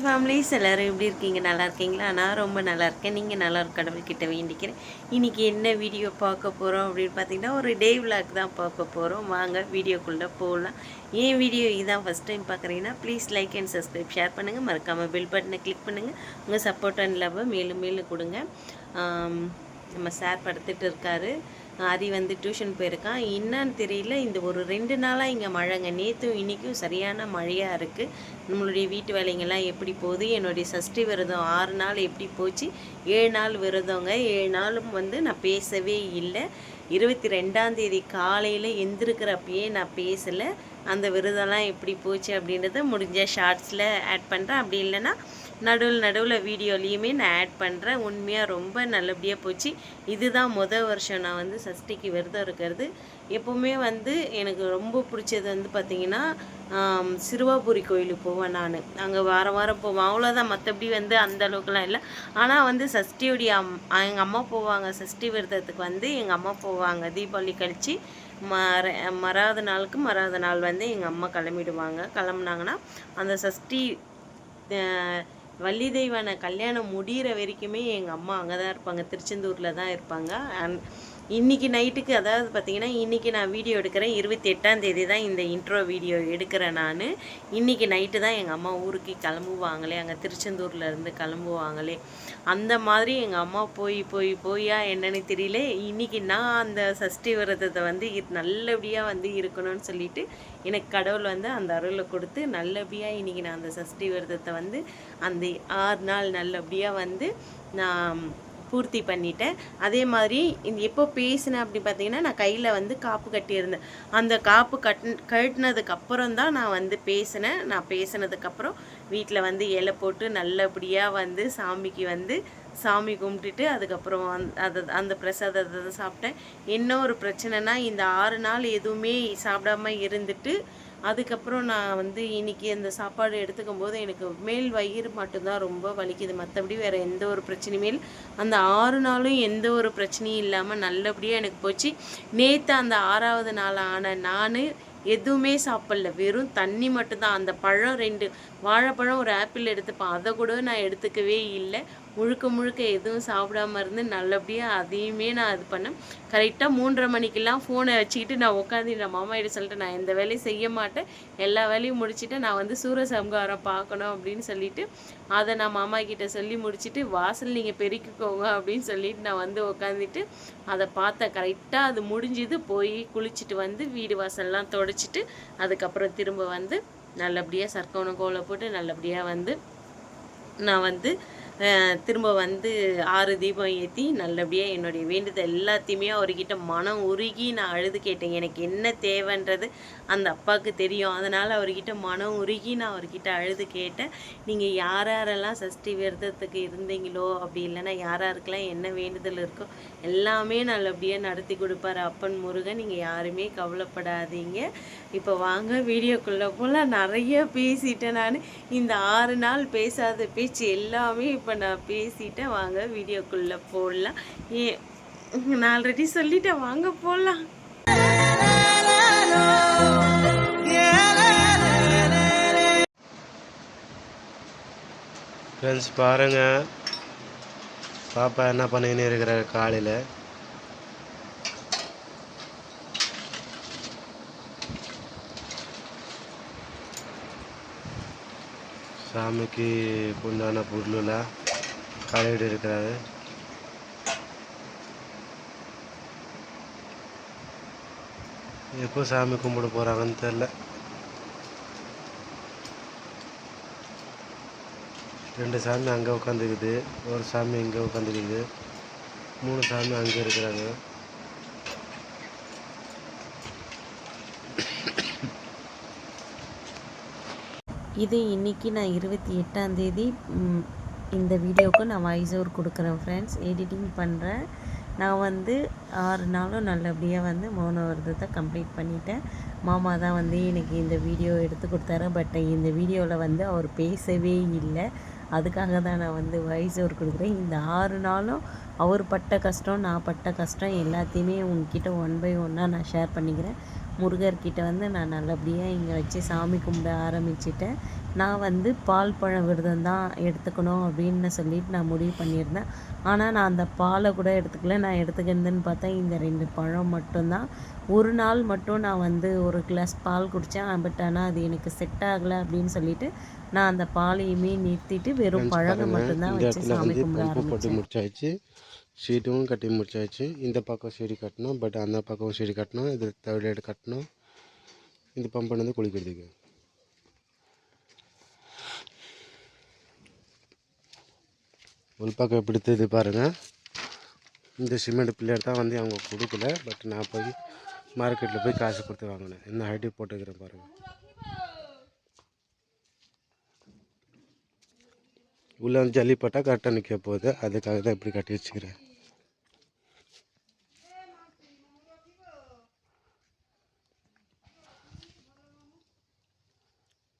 Families எல்லோரும் எப்படி இருக்கீங்க? நல்லா இருக்கீங்களா? நான் ரொம்ப நல்லா இருக்கேன். நீங்கள் நல்லா இருக்க கடவுள்கிட்ட வேண்டிக்கிறேன். இன்றைக்கி என்ன வீடியோ பார்க்க போகிறோம் அப்படின்னு பார்த்தீங்கன்னா, ஒரு டே விளாக் தான் பார்க்க போகிறோம். வாங்க வீடியோக்குள்ளே போகலாம். ஏன் வீடியோ இதான் ஃபஸ்ட் டைம் பார்க்குறீங்கன்னா please like and subscribe share பண்ணுங்கள். மறக்காமல் பெல் பட்டனை கிளிக் பண்ணுங்கள். உங்கள் சப்போர்ட் அண்ட் லவ்வை மேலும் மேலும் கொடுங்க. நம்ம சார் படுத்துட்டு இருக்காரு. அரி வந்து டியூஷன் போயிருக்கான். என்னன்னு தெரியல, இந்த ஒரு 2 நாளாக இங்கே மழைங்க. நேற்றும் இன்றைக்கும் சரியான மழையாக இருக்குது. நம்மளுடைய வீட்டு வேலைங்கள்லாம் எப்படி போகுது? என்னுடைய சஷ்டி விரதம் 6 நாள் எப்படி போச்சு? 7 நாள் விரதங்க. 7 நாளும் வந்து நான் பேசவே இல்லை. 22ஆம் தேதி காலையில் எந்திருக்கிறப்பயே நான் பேசலை. அந்த விரதம்லாம் எப்படி போச்சு அப்படின்றத முடிஞ்ச ஷார்ட்ஸில் ஆட் பண்ணுறேன். அப்படி இல்லைன்னா நடுவில் வீடியோலையுமே நான் ஆட் பண்ணுறேன். உண்மையாக ரொம்ப நல்லபடியாக போச்சு. இதுதான் வருஷம் நான் வந்து சஷ்டிக்கு விரதம் இருக்கிறது. எப்போவுமே வந்து எனக்கு ரொம்ப பிடிச்சது வந்து பார்த்திங்கன்னா சிறுவாபுரி கோயிலுக்கு போவேன். நான் அங்கே வாரம் வாரம் போவேன். அவ்வளோதான். மற்றபடி வந்து அந்த அளவுக்குலாம் இல்லை. ஆனால் வந்து சஷ்டியோடைய எங்கள் அம்மா போவாங்க. சஷ்டி விரதத்துக்கு வந்து எங்கள் அம்மா போவாங்க. தீபாவளி கழித்து மறாத நாள் வந்து எங்கள் அம்மா கிளம்புனாங்கன்னா அந்த சஷ்டி வள்ளி தெய்வான கல்யாணம் முடிகிற வரைக்குமே எங்கள் அம்மா அங்கே தான் இருப்பாங்க. திருச்செந்தூரில் தான் இருப்பாங்க. இன்றைக்கி நைட்டுக்கு, அதாவது பார்த்திங்கன்னா இன்றைக்கி நான் வீடியோ எடுக்கிறேன். 28ஆம் தேதி தான் இந்த இன்ட்ரோ வீடியோ எடுக்கிறேன் நான். இன்றைக்கி நைட்டு தான் எங்கள் அம்மா ஊருக்கு கிளம்புவாங்களே, அங்கே திருச்செந்தூர்லேருந்து கிளம்புவாங்களே. அந்த மாதிரி எங்கள் அம்மா போயா என்னன்னு தெரியல. இன்றைக்கி நான் அந்த சஷ்டி விரதத்தை வந்து நல்லபடியாக வந்து இருக்கணும்னு சொல்லிட்டு எனக்கு கடவுள் வந்து அந்த அருளை கொடுத்து நல்லபடியாக இன்றைக்கி நான் அந்த சஷ்டி விரதத்தை வந்து அந்த 6 நாள் நல்லபடியாக வந்து நான் பூர்த்தி பண்ணிட்டேன். அதே மாதிரி எப்போ பேசினேன் அப்படி பார்த்தீங்கன்னா, நான் கையில் வந்து காப்பு கட்டியிருந்தேன். அந்த காப்பு கட்டினதுக்கப்புறம் தான் நான் வந்து பேசினேன். நான் பேசினதுக்கப்புறம் வீட்டில் வந்து இலை போட்டு நல்லபடியாக வந்து சாமிக்கு வந்து சாமி கும்பிட்டுட்டு அதுக்கப்புறம் அந்த பிரசாதத்தை சாப்பிட்டேன். என்ன ஒரு பிரச்சனைனா, இந்த 6 நாள் எதுவுமே சாப்பிடாமல் இருந்துட்டு அதுக்கப்புறம் நான் வந்து இன்றைக்கி அந்த சாப்பாடு எடுத்துக்கும் போது எனக்கு மேல் வயிறு மட்டும்தான் ரொம்ப வலிக்குது. மற்றபடி வேறு எந்த ஒரு பிரச்சனையுமே இல்லை. அந்த 6 நாளும் எந்த ஒரு பிரச்சனையும் இல்லாமல் நல்லபடியாக எனக்கு போச்சு. நேற்று அந்த 6ஆவது நாள் ஆன நான் எதுவுமே சாப்பிடல. வெறும் தண்ணி மட்டும்தான். அந்த பழம் 2 வாழைப்பழம், ஒரு ஆப்பிள் எடுத்துப்பேன். அதை கூட நான் எடுத்துக்கவே இல்லை. முழுக்க எதுவும் சாப்பிடாம இருந்து நல்லபடியாக அதையுமே நான் இது பண்ணேன். கரெக்டாக 3:30 மணிக்கெல்லாம் ஃபோனை வச்சுக்கிட்டு நான் உட்காந்து மாமா கிட்ட சொல்லிட்டு, நான் எந்த வேலையும் செய்ய மாட்டேன், எல்லா வேலையும் முடிச்சுட்டு நான் வந்து சூரசம்ஹாரம் பார்க்கணும் அப்படின்னு சொல்லிட்டு அதை நான் மாமா கிட்ட சொல்லி முடிச்சுட்டு, வாசல் நீங்கள் பெருக்கிக்கோங்க அப்படின்னு சொல்லிட்டு நான் வந்து உட்காந்துட்டு அதை பார்த்தேன். கரெக்டாக அது முடிஞ்சுது. போய் குளிச்சுட்டு வந்து வீடு வாசல்லாம் தொடச்சிட்டு அதுக்கப்புறம் திரும்ப வந்து நல்லபடியாக சர்க்கோணம் கோலை போட்டு நல்லபடியாக வந்து நான் வந்து திரும்ப வந்து 6 தீபம் ஏற்றி நல்லபடியாக என்னுடைய வேண்டுதல் எல்லாத்தையுமே அவர்கிட்ட மனம் உருகி நான் அழுது கேட்டேன். எனக்கு என்ன தேவைன்றது அந்த அப்பாவுக்கு தெரியும். அதனால் அவர்கிட்ட மனம் உருகி நான் அவர்கிட்ட அழுது கேட்டேன். நீங்கள் யாரெல்லாம் சஷ்டி விரதத்துக்கு இருந்தீங்களோ, அப்படி இல்லைன்னா யாருக்கெல்லாம் என்ன வேண்டுதல் இருக்கோ எல்லாமே நல்லபடியாக நடத்தி கொடுப்பார் அப்பன் முருகன். நீங்கள் யாருமே கவலைப்படாதீங்க. இப்போ வாங்க வீடியோக்குள்ளே போகலாம். நிறைய பேசிட்டேன் நான். இந்த 6 நாள் பேசாத பேச்சு எல்லாமே இப்போ நான் பேசிட்டேன். வாங்க வீடியோக்குள்ளே போடலாம். நான் ஆல்ரெடி சொல்லிட்டேன், வாங்க போடலாம். ஃப்ரெண்ட்ஸ் பாருங்கள், பாப்பா என்ன பண்ணின்னு இருக்கிற காலையில். சாமிக்கு உண்டான பொருளெல்லாம் கழுவிட்டு இருக்கிறாரு. எப்போ சாமி கும்பிட போகிறாங்கன்னு தெரில. 2 சாமி அங்கே உட்காந்துக்குது, ஒரு சாமி இங்கே உட்காந்துக்குது, 3 சாமி அங்கே இருக்கிறாங்க. இது இன்றைக்கி நான் 28ஆம் தேதி இந்த வீடியோவுக்கு நான் வாய்ஸ் ஓவர் கொடுக்குறேன் ஃப்ரெண்ட்ஸ். எடிட்டிங் பண்ணுறேன். நான் வந்து 6 நாளும் நல்லபடியாக வந்து மௌன விரதத்தை கம்ப்ளீட் பண்ணிட்டேன். மாமா தான் வந்து எனக்கு இந்த வீடியோ எடுத்து கொடுத்தாரு. பட் இந்த வீடியோவில் வந்து அவர் பேசவே இல்லை. அதுக்காக தான் நான் வந்து வாய்ஸ் ஓவர் கொடுக்குறேன். இந்த 6 நாளும் அவர் பட்ட கஷ்டம், நான் பட்ட கஷ்டம் எல்லாத்தையுமே உங்ககிட்ட 1 by 1 நான் ஷேர் பண்ணிக்கிறேன். முருகர்கிட்ட வந்து நான் நல்லபடியாக இங்கே வச்சு சாமி கும்பிட ஆரம்பிச்சிட்டேன். நான் வந்து பால் பழ விரதம் தான் எடுத்துக்கணும் அப்படின்னு சொல்லிட்டு நான் முடிவு பண்ணியிருந்தேன். ஆனால் நான் அந்த பாலை கூட எடுத்துக்கல. நான் எடுத்துக்கிறதுன்னு பார்த்தா இந்த 2 பழம் மட்டும்தான். ஒரு நாள் மட்டும் நான் வந்து ஒரு கிளாஸ் பால் குடித்தேன். பட் ஆனால் அது எனக்கு செட் ஆகலை அப்படின்னு சொல்லிட்டு நான் அந்த பாலையுமே நிறுத்திட்டு வெறும் பழங்க மட்டும்தான் இந்த வச்சு இடத்துல சாமி வந்து கும்பிட பம்பு போட்டு ஆரம்பித்தேன். முடிச்சாச்சு, ஷீட்டும் கட்டி முடிச்சாச்சு. இந்த பக்கம் சீடி கட்டணும், பட் அந்த பக்கம் சீடி கட்டணும், இது தேர்ட் கட்டணும். இந்த பம்பு வந்து குளிக்கிறதுக்கு உள்பக்கம் எப்படி தெரியுது பாருங்கள். இந்த சிமெண்ட் பிள்ளையர் தான் வந்து அவங்க கொடுக்கல, பட் நான் போய் மார்க்கெட்டில் போய் காசு கொடுத்து வாங்கினேன். என்ன ஹைட்டி போட்டுக்கிறேன் பாருங்கள். உள்ளே வந்து ஜல்லி போட்டால் கரெக்டாக நிற்க போகுது, அதுக்காக தான் இப்படி கட்டி வச்சுக்கிறேன்.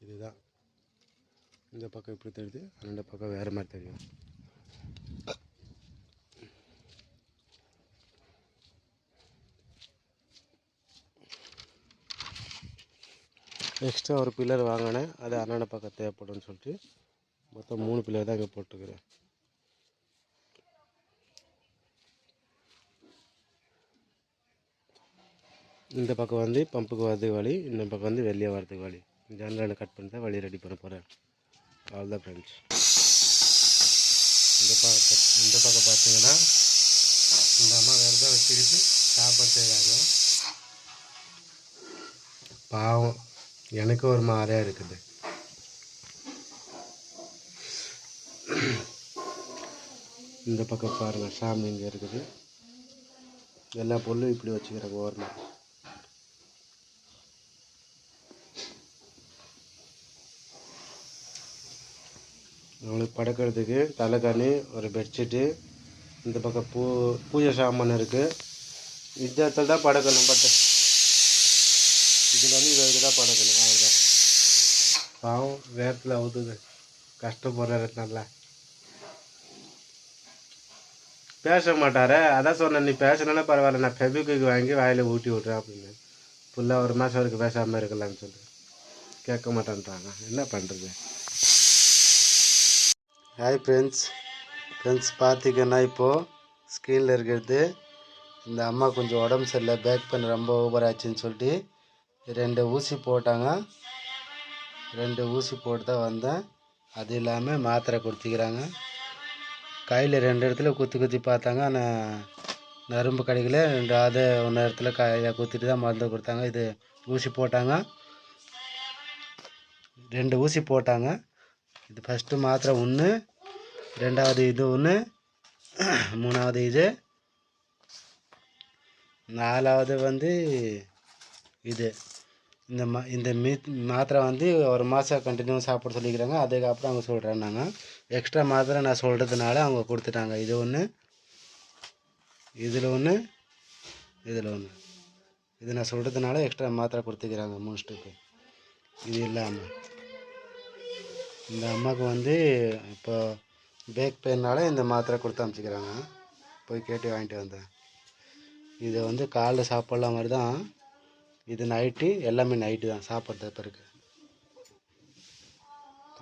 இதுதான் இந்த பக்கம் இப்படி தெரியுது, அந்த பக்கம் வேறு மாதிரி தெரியும். எக்ஸ்ட்ரா ஒரு பில்லர் வாங்கினேன், அது அண்ணாண்ட பக்கம் தேவைப்படும்னு சொல்லிட்டு மொத்தம் 3 பில்லர் தான் இங்கே போட்டுக்கிறேன். இந்த பக்கம் வந்து பம்புக்கு வரதுக்கு வழி, இந்த பக்கம் வந்து வெளியே வரதுக்கு வழி. ஜன்னலில் கட் பண்ணி தான் வழி ரெடி பண்ண போகிறேன். அவ்வளோதான் ஃப்ரெண்ட்ஸ். இந்த பக்கம் பார்த்தீங்கன்னா இந்த அம்மா விரதம் வச்சுக்கிட்டு சாப்பாடு செய்கிறாங்க. பாவம், எனக்கு ஒரு மாதிரியாக இருக்குது. இந்த பக்கம் பாருங்கள், சாமி இங்கே இருக்குது. எல்லா பொருளும் இப்படி வச்சுக்கிறாங்க ஓரமாக. அவங்களுக்கு படுக்கிறதுக்கு தலைக்காணி, ஒரு பெட்ஷீட்டு, இந்த பக்கம் பூஜை சாமான் இருக்குது. இந்த இடத்துல தான் படுக்கணும், பட் இதில் வந்து இதுக்கு தான் படுக்கணும். அவ்வளோதான். பாவம் வேரத்தில் அவுத்துது, கஷ்டப்படுறாரு. நல்லா பேச மாட்டாரே, அதான் சொன்னேன், நீ பேசினாலும் பரவாயில்ல, நான் ஃபெவிக்விக் வாங்கி வாயில் ஊட்டி விட்றேன் அப்படின்னு. ஃபுல்லாக ஒரு மாதம் வரைக்கும் பேசாமல் இருக்கலாம்னு சொல்லி கேட்க மாட்டேன்றாங்க. என்ன பண்ணுறது? ஹாய் ஃப்ரெண்ட்ஸ் பார்த்தீங்கன்னா இப்போது ஸ்க்ரீனில் இருக்கிறது இந்த அம்மா கொஞ்சம் உடம்பு சரியில்லை, பேக் பெயின் ரொம்ப ஓவர் ஆச்சுன்னு சொல்லிட்டு 2 ஊசி போட்டாங்க. 2 ஊசி போட்டு தான் வந்தேன். அது இல்லாமல் மாத்திரை கொடுத்துக்கிறாங்க. கையில் 2 இடத்துல குத்தி பார்த்தாங்க, ஆனால் நரம்பு கிடைக்கல. 2வது ஒன்று இடத்துல கையில் குத்திட்டு தான் மருந்து கொடுத்தாங்க. இது ஊசி போட்டாங்க, 2 ஊசி போட்டாங்க. இது ஃபஸ்ட்டு மாத்திரை 1, 2வது இது 1, 3வது இது, 4வது வந்து இது. இந்த மாத்திரை வந்து ஒரு மாதம் கண்டினியூ சாப்பிட சொல்லிக்கிறாங்க. அதுக்கப்புறம் அவங்க சொல்கிறேன், நாங்கள் எக்ஸ்ட்ரா மாத்திரை நான் சொல்கிறதுனால அவங்க கொடுத்துட்டாங்க. இது 1, இதில் 1, இதில் 1. இது நான் சொல்கிறதுனால எக்ஸ்ட்ரா மாத்திரை கொடுத்துக்கிறாங்க 3 ஸ்டெப்பு. இது இல்லாமல் இந்த அம்மாவுக்கு வந்து இப்போ பேக் பெயினால் இந்த மாத்திரை கொடுத்து அனுப்பிச்சிக்கிறாங்க. போய் கேட்டு வாங்கிட்டு வந்தேன். இதை வந்து காலைல சாப்பிட்லாம் மாதிரி தான், இது நைட்டு, எல்லாமே நைட்டு தான் சாப்பிட்றது பிறகு.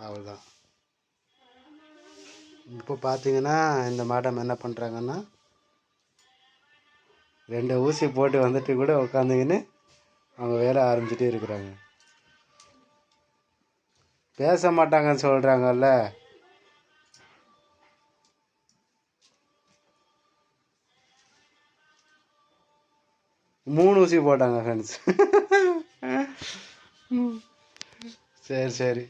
அவ்வளோதான். இப்போ பார்த்தீங்கன்னா இந்த மேடம் என்ன பண்ணுறாங்கன்னா, 2 ஊசி போட்டு வந்துட்டு கூட உட்காந்துக்கின்னு அவங்க வேலை ஆரம்பிச்சுட்டே இருக்கிறாங்க. பேச மாட்டாங்கன்னு சொல்கிறாங்கல்ல. மூணு ஊசி போட்டாங்க ஃப்ரெண்ட்ஸ். சரி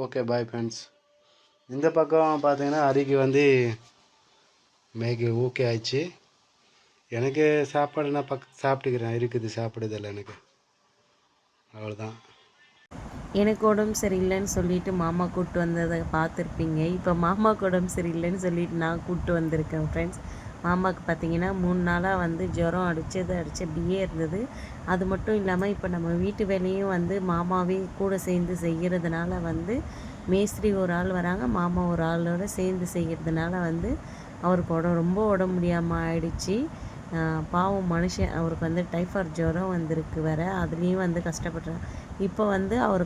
ஓகே, பாய் ஃப்ரெண்ட்ஸ். இந்த பக்கம் பார்த்தீங்கன்னா அரிக்கு வந்து மேகி ஓகே ஆயிடுச்சு. எனக்கு சாப்பாடு நான் சாப்பிட்டுக்கிறேன், இருக்குது சாப்பிடுதில்லை எனக்கு. அவ்வளோதான். எனக்கு உடம்பு சரியில்லைன்னு சொல்லிட்டு மாமா கூப்பிட்டு வந்ததை பார்த்துருப்பீங்க. இப்போ மாமாவுக்கு உடம்பு சரியில்லைன்னு சொல்லிட்டு நான் கூப்பிட்டு வந்திருக்கேன் ஃப்ரெண்ட்ஸ். மாமாவுக்கு பார்த்திங்கன்னா 3 நாளாக வந்து ஜுரம் அடிச்சபடியே இருந்தது. அது மட்டும் இல்லாமல் இப்போ நம்ம வீட்டு வேலையும் வந்து மாமாவே கூட சேர்ந்து செய்கிறதுனால வந்து மேஸ்திரி ஒரு ஆள் வராங்க, மாமா ஒரு ஆளோட சேர்ந்து செய்கிறதுனால வந்து அவருக்கு ரொம்ப உடம்பு முடியாமல் ஆயிடுச்சு. பாவம் மனுஷன், அவருக்கு வந்து டைஃபாய்ட் ஜுரம் வந்திருக்கு வேறு, அதுலேயும் வந்து கஷ்டப்படுறாங்க. இப்போ வந்து அவர்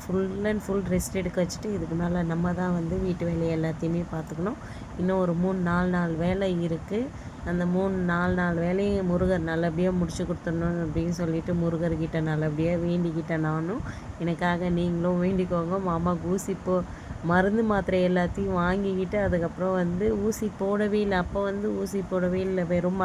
ஃபுல் அண்ட் ஃபுல் ரெஸ்ட் எடுக்க வச்சுட்டு இதுக்கு மேலே நம்ம தான் வந்து வீட்டு வேலையை எல்லாத்தையுமே பார்த்துக்கணும். இன்னும் ஒரு 3-4 வேலை இருக்குது. அந்த 3-4 வேலையும் முருகர் நல்லபடியாக முடிச்சு கொடுத்துடணும் அப்படின்னு சொல்லிட்டு முருகர்கிட்ட நல்லபடியாக வேண்டிக்கிட்டேன் நானும். எனக்காக நீங்களும் வேண்டிக்கோங்க. மாமாவுக்கு ஊசி மருந்து மாத்திரை எல்லாத்தையும் வாங்கிக்கிட்டு அதுக்கப்புறம் வந்து ஊசி போடவே இல்லை. அப்போ வந்து ஊசி போடவே இல்லை, வெறும்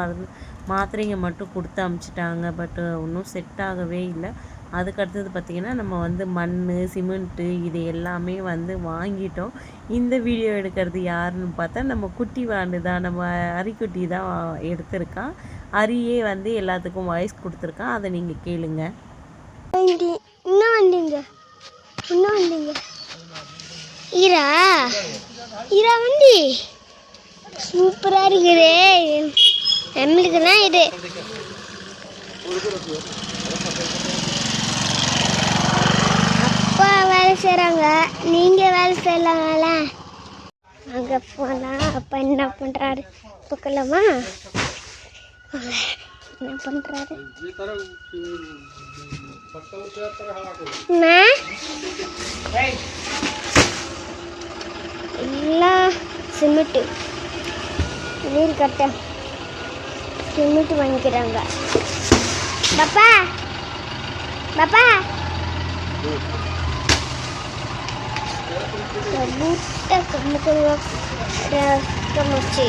மாத்திரைங்க மட்டும் கொடுத்து அமுச்சிட்டாங்க. பட் ஒன்றும் செட் ஆகவே இல்லை. அதுக்கடுத்தது பார்த்திங்கன்னா நம்ம வந்து மண், சிமெண்ட்டு இது எல்லாமே வந்து வாங்கிட்டோம். இந்த வீடியோ எடுக்கிறது யாருன்னு பார்த்தா நம்ம குட்டி வாண்டு தான், நம்ம அரிக்குட்டி தான் எடுத்திருக்கான். அரியே வந்து எல்லாத்துக்கும் வாய்ஸ் கொடுத்துருக்கான், அதை நீங்கள் கேளுங்க. இன்னும் வந்தீங்க ஈரா வண்டி சூப்பராக இருக்குது. நம்மளுக்கு தான் இது அப்பா வேலை செய்கிறாங்க, நீங்கள் வேலை செய்யலாங்கள. அங்கே போனால் அப்பா என்ன பண்ணுறாரு பார்க்கலாமா? என்ன பண்ணுறாரு எல்லாம் சிமெண்ட்டு நீர் கட்ட சிமெண்ட் வாங்கிக்கிறாங்க. பாப்பா பாப்பா மூட்டை கம்மிச்சு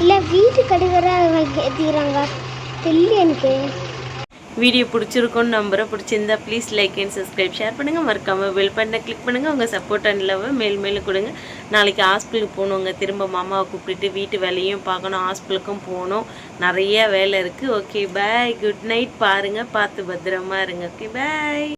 இல்லை வீட்டு கடுகரை ஏற்றிக்கிறாங்க தெரியல எனக்கு. வீடியோ பிடிச்சிருக்கோன்னு நம்புகிறேன். பிடிச்சிருந்தா please like and subscribe, share பண்ணுங்கள். மறக்காமல் பெல் பட்டனை கிளிக் பண்ணுங்கள். உங்கள் சப்போர்ட் அண்ட் லவ் மேலும் கொடுங்க. நாளைக்கு ஹாஸ்பிட்டலுக்கு போகணுங்க. திரும்ப மாமாவை கூப்பிட்டு வீட்டு வேலையும் பார்க்கணும், ஹாஸ்பிட்டலுக்கும் போகணும். நிறைய வேலை இருக்குது. Okay bye, good night. பாருங்கள், பார்த்து பத்திரமா இருங்க. Okay bye.